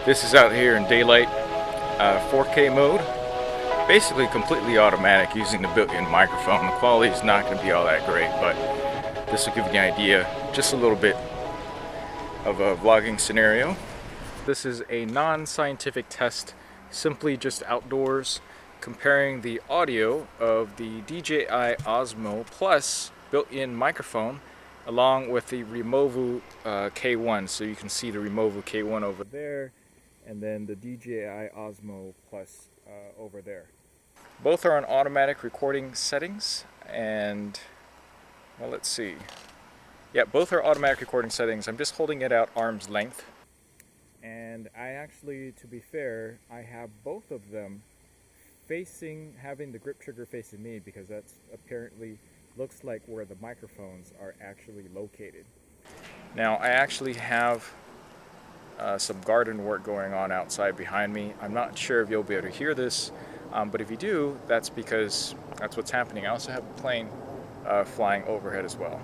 This is out here in daylight 4K mode, basically completely automatic using the built-in microphone. The quality is not going to be all that great, but this will give you an idea, just a little bit of a vlogging scenario. This is a non-scientific test, simply just outdoors, comparing the audio of the DJI Osmo Plus built-in microphone along with the Removu K1. So you can see the Removu K1 over there, and then the DJI Osmo Plus over there. Both are on automatic recording settings, and well, let's see. Yeah, both are automatic recording settings. I'm just holding it out arm's length. And I actually, to be fair, I have both of them having the grip trigger facing me, because that's apparently looks like where the microphones are actually located. Now, I actually have some garden work going on outside behind me. I'm not sure if you'll be able to hear this, but if you do, that's because that's what's happening. I also have a plane flying overhead as well.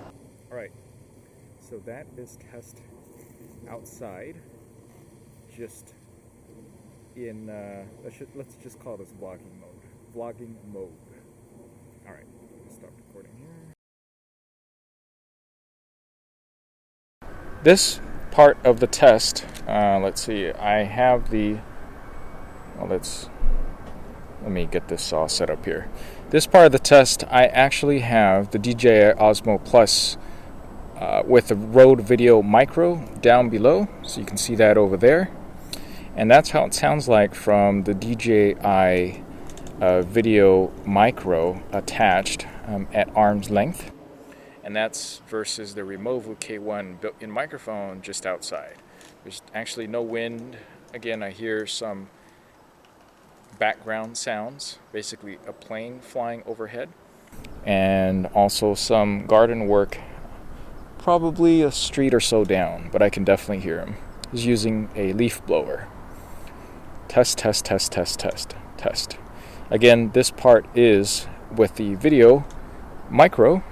All right, so that is test outside, just in, let's just call this vlogging mode. Vlogging mode. All right, let's start recording here. This part of the test, let's see, I have the, well, let me get this all set up here. This part of the test, I actually have the DJI Osmo Plus with the Rode Video Micro down below, so you can see that over there. And that's how it sounds like from the DJI Video Micro attached at arm's length. And that's versus the Removu K1 built-in microphone just outside. There's actually no wind. Again, I hear some background sounds, basically a plane flying overhead, and also some garden work, probably a street or so down, but I can definitely hear him. He's using a leaf blower. Test, test, test, test, test, test. Again, this part is with the Video Micro,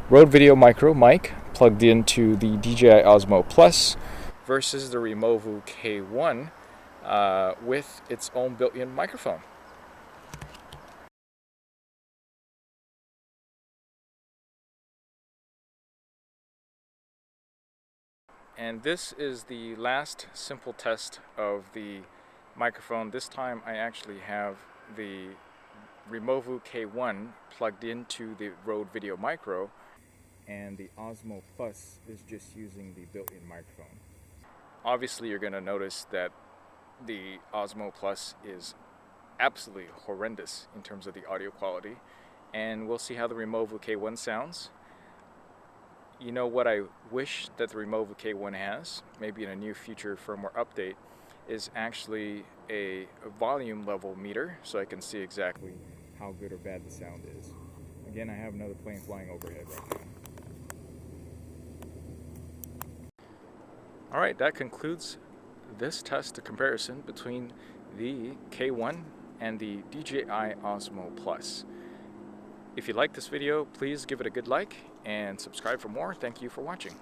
Rode Video Micro mic plugged into the DJI Osmo Plus versus the Removu K1 with its own built-in microphone. And this is the last simple test of the microphone. This time I actually have the Removu K1 plugged into the Rode Video Micro, and the Osmo Plus is just using the built-in microphone. Obviously, you're going to notice that the Osmo Plus is absolutely horrendous in terms of the audio quality, and we'll see how the Removu K1 sounds. You know what I wish that the Removu K1 has, maybe in a new future firmware update, is actually a volume level meter, so I can see exactly how good or bad the sound is. Again, I have another plane flying overhead right now. Alright, that concludes this test, the comparison between the K1 and the DJI Osmo Plus. If you like this video, please give it a good like and subscribe for more. Thank you for watching.